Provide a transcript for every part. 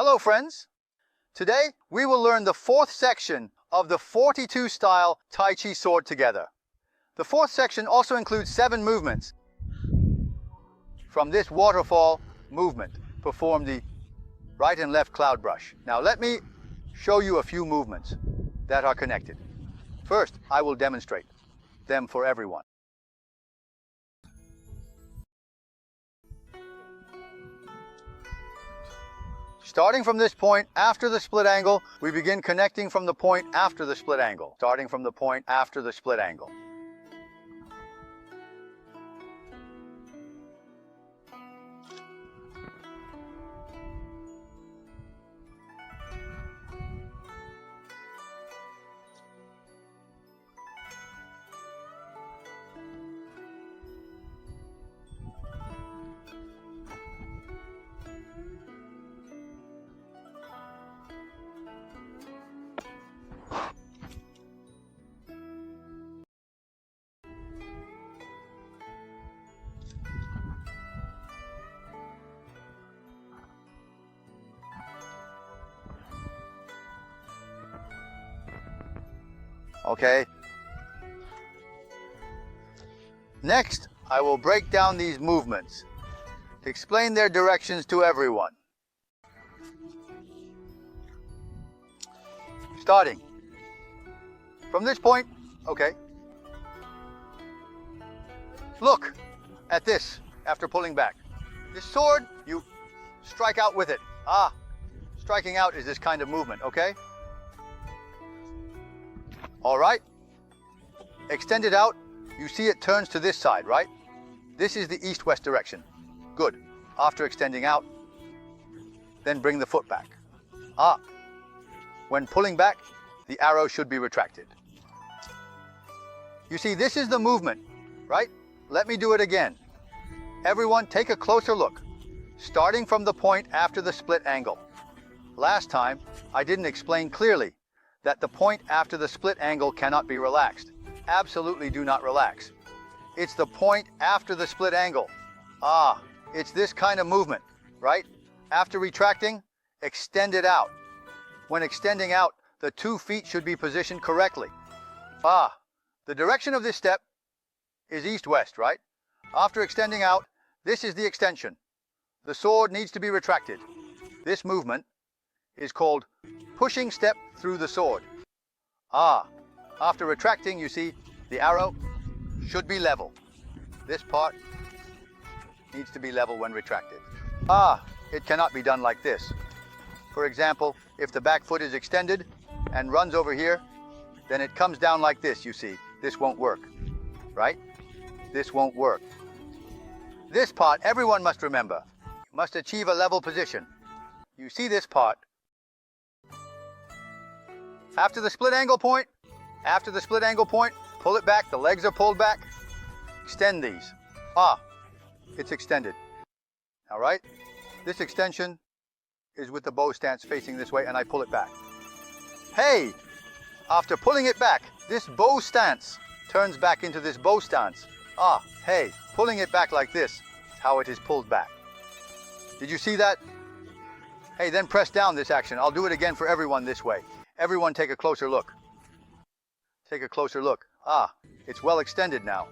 Hello friends! Today we will learn the fourth section of the 42 style Tai Chi Sword together. The fourth section also includes 7 movements. From this waterfall movement, perform the right and left cloud brush. Now let me show you a few movements that are connected. First, I will demonstrate them for everyone. Starting from this point after the split angle, we begin connecting from the point after the split angle. Starting from the point after the split angle. Okay. Next, I will break down these movements to explain their directions to everyone. Starting from this point, okay. Look at this after pulling back. This sword, you strike out with it. Striking out is this kind of movement, okay? All right, extend it out. You see it turns to this side, right? This is the east-west direction. Good. After extending out, then bring the foot back. When pulling back, the arrow should be retracted. You see, this is the movement, right? Let me do it again. Everyone, take a closer look. Starting from the point after the split angle. Last time, I didn't explain clearly that the point after the split angle cannot be relaxed. Absolutely do not relax. It's the point after the split angle. It's this kind of movement, right? After retracting, extend it out. When extending out, the 2 feet should be positioned correctly. The direction of this step is east-west, right? After extending out, this is the extension. The sword needs to be retracted. This movement is called pushing step through the sword. After retracting, you see, the arrow should be level. This part needs to be level when retracted. It cannot be done like this. For example, if the back foot is extended and runs over here, then it comes down like this, you see. This won't work, right? This won't work. This part, everyone must remember. You must achieve a level position. You see this part. After the split angle point, pull it back, the legs are pulled back. Extend these. It's extended. All right? This extension is with the bow stance facing this way, and I pull it back. Hey! After pulling it back, this bow stance turns back into this bow stance. Hey! Pulling it back like this, how it is pulled back. Did you see that? Hey, then press down this action. I'll do it again for everyone this way. Everyone take a closer look. Take a closer look. It's well extended now.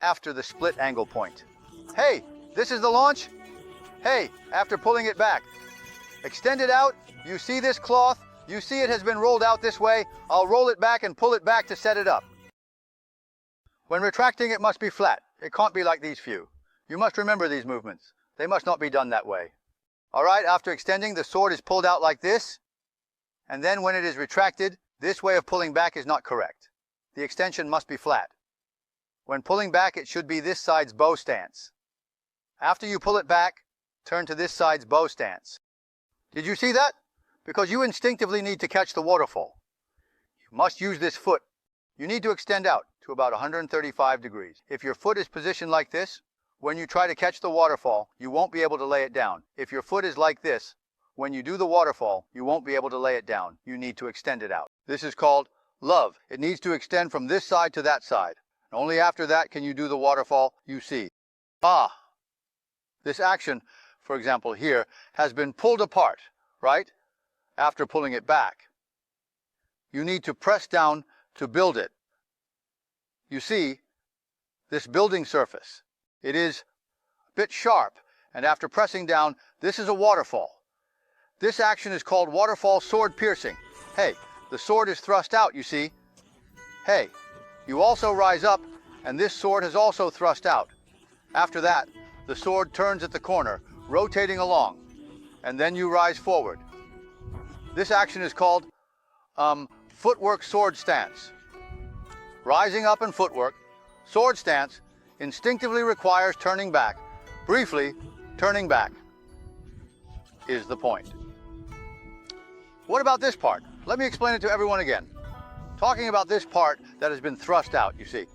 After the split angle point. Hey, this is the launch. Hey, after pulling it back. Extend it out. You see this cloth? You see it has been rolled out this way. I'll roll it back and pull it back to set it up. When retracting, it must be flat. It can't be like these few. You must remember these movements. They must not be done that way. All right, after extending, the sword is pulled out like this. And then when it is retracted, this way of pulling back is not correct. The extension must be flat. When pulling back, it should be this side's bow stance. After you pull it back, turn to this side's bow stance. Did you see that? Because you instinctively need to catch the waterfall. You must use this foot. You need to extend out to about 135 degrees. If your foot is positioned like this, when you try to catch the waterfall, you won't be able to lay it down. If your foot is like this, when you do the waterfall, you won't be able to lay it down. You need to extend it out. This is called love. It needs to extend from this side to that side. Only after that can you do the waterfall, you see. This action for example here, has been pulled apart, right? After pulling it back, you need to press down to build it. You see, this building surface, it is a bit sharp, and after pressing down, this is a waterfall. This action is called waterfall sword piercing. Hey, the sword is thrust out, you see. Hey, you also rise up, and this sword has also thrust out. After that, the sword turns at the corner, rotating along, and then you rise forward. This action is called footwork sword stance. Rising up in footwork, sword stance instinctively requires turning back. Briefly, turning back is the point. What about this part? Let me explain it to everyone again. Talking about this part that has been thrust out, you see.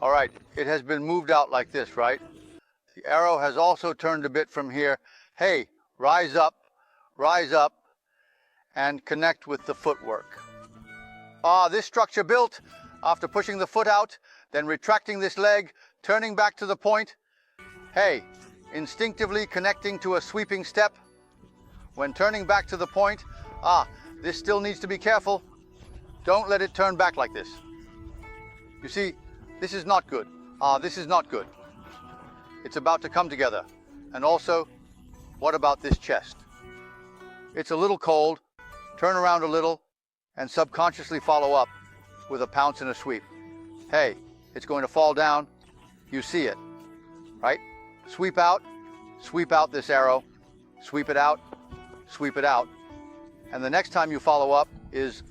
All right, it has been moved out like this, right? The arrow has also turned a bit from here. Hey, rise up, and connect with the footwork. This structure built after pushing the foot out, then retracting this leg, turning back to the point. Hey, instinctively connecting to a sweeping step. When turning back to the point, this still needs to be careful. Don't let it turn back like this. You see, this is not good. This is not good. It's about to come together. And also, what about this chest? It's a little cold. Turn around a little and subconsciously follow up with a pounce and a sweep. Hey, it's going to fall down. You see it, right? Sweep out this arrow, sweep it out, and the next time you follow up is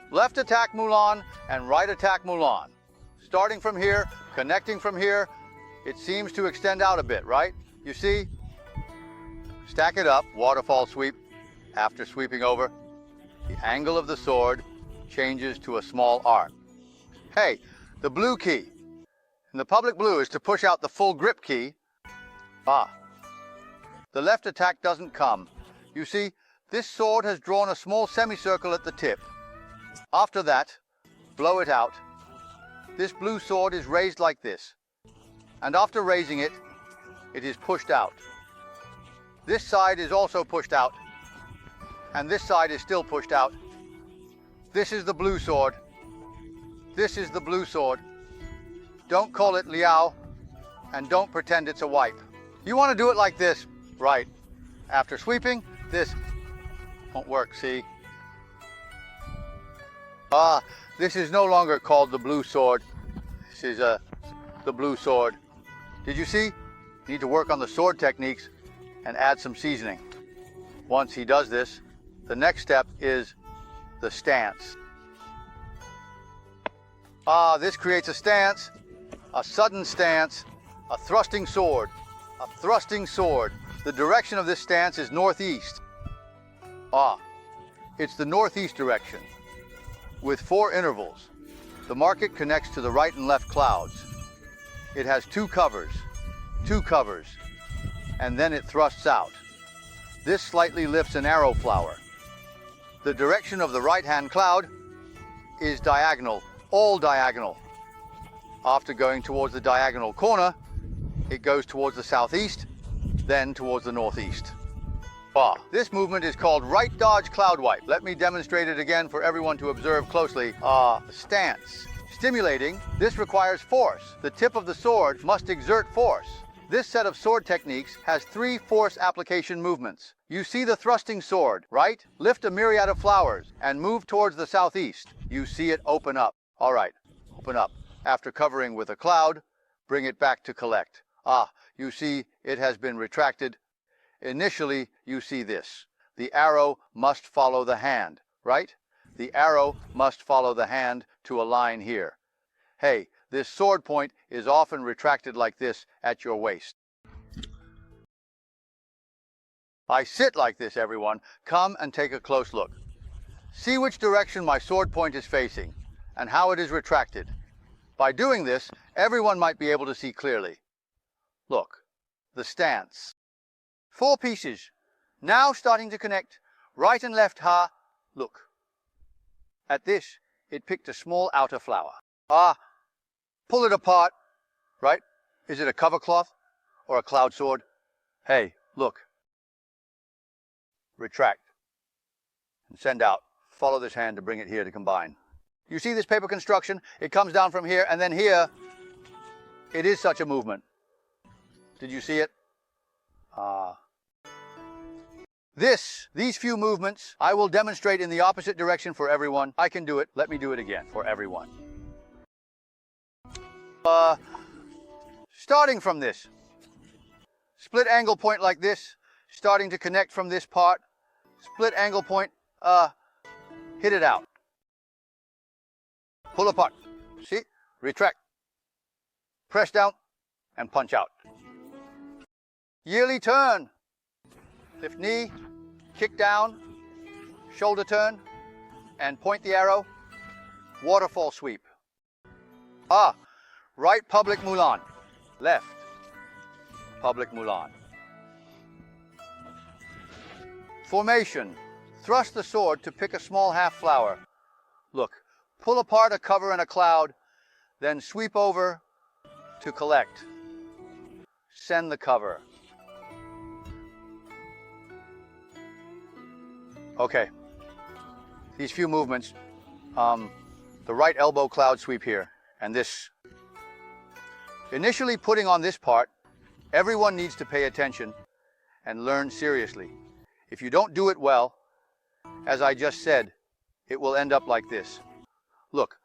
left attack Mulan and right attack Mulan. Starting from here, connecting from here, it seems to extend out a bit, right? You see? Stack it up, waterfall sweep. After sweeping over, the angle of the sword changes to a small arc. Hey, the blue key. And the public blue is to push out the full grip key. The left attack doesn't come. You see, this sword has drawn a small semicircle at the tip. After that, blow it out. This blue sword is raised like this. And after raising it, it is pushed out. This side is also pushed out. And this side is still pushed out. This is the blue sword. This is the blue sword. Don't call it Liao, and don't pretend it's a wipe. You want to do it like this, right? After sweeping, this won't work, see? This is no longer called the blue sword. This is the blue sword. Did you see? You need to work on the sword techniques and add some seasoning. Once he does this, the next step is the stance. This creates a stance, a sudden stance, a thrusting sword, a thrusting sword. The direction of this stance is northeast. It's the northeast direction with 4 intervals. The market connects to the right and left clouds. It has 2 covers, and then it thrusts out. This slightly lifts an arrow flower. The direction of the right-hand cloud is diagonal, all diagonal. After going towards the diagonal corner, it goes towards the southeast, then towards the northeast. This movement is called right dodge cloud wipe. Let me demonstrate it again for everyone to observe closely. Stance. Stimulating, this requires force. The tip of the sword must exert force. This set of sword techniques has 3 force application movements. You see the thrusting sword, right? Lift a myriad of flowers and move towards the southeast. You see it open up. All right, open up. After covering with a cloud, bring it back to collect. You see it has been retracted. Initially, you see this. The arrow must follow the hand, right? The arrow must follow the hand to a line here. Hey, this sword point is often retracted like this at your waist. I sit like this, everyone. Come and take a close look. See which direction my sword point is facing and how it is retracted. By doing this, everyone might be able to see clearly. Look, the stance. 4 pieces. Now starting to connect. Right and left ha. Look. At this, it picked a small outer flower. Pull it apart. Right? Is it a cover cloth or a cloud sword? Hey, look. Retract. And send out. Follow this hand to bring it here to combine. You see this paper construction? It comes down from here, and then here, it is such a movement. Did you see it? These few movements, I will demonstrate in the opposite direction for everyone. I can do it. Let me do it again for everyone. Starting from this. Split angle point like this. Starting to connect from this part. Split angle point. Hit it out. Pull apart. See? Retract. Press down and punch out. Yearly turn. Lift knee, kick down, shoulder turn, and point the arrow. Waterfall sweep. Right public Mulan. Left public Mulan. Formation. Thrust the sword to pick a small half flower. Look, pull apart a cover and a cloud, then sweep over to collect. Send the cover. Okay, these few movements, the right elbow cloud sweep here, and this. Initially putting on this part, everyone needs to pay attention and learn seriously. If you don't do it well, as I just said, it will end up like this. Look,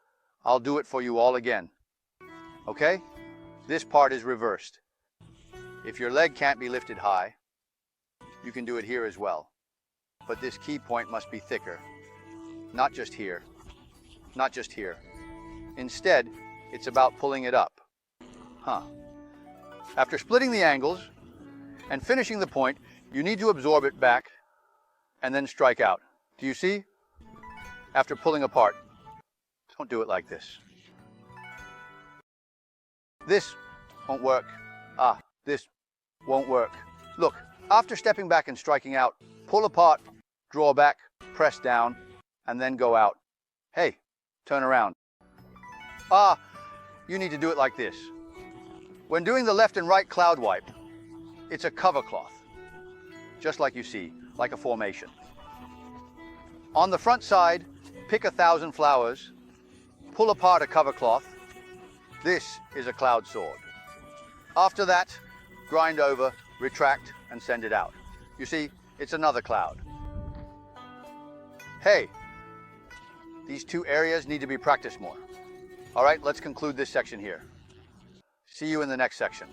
I'll do it for you all again. Okay? This part is reversed. If your leg can't be lifted high, you can do it here as well. But this key point must be thicker. Not just here. Not just here. Instead, it's about pulling it up. After splitting the angles and finishing the point, you need to absorb it back and then strike out. Do you see? After pulling apart. Don't do it like this. This won't work. This won't work. Look, after stepping back and striking out, pull apart, draw back, press down, and then go out. Hey, turn around. You need to do it like this. When doing the left and right cloud wipe, it's a cover cloth. Just like you see, like a formation. On the front side, pick 1,000 flowers, pull apart a cover cloth. This is a cloud sword. After that, grind over, retract, and send it out. You see, it's another cloud. Hey, these two areas need to be practiced more. All right, let's conclude this section here. See you in the next section.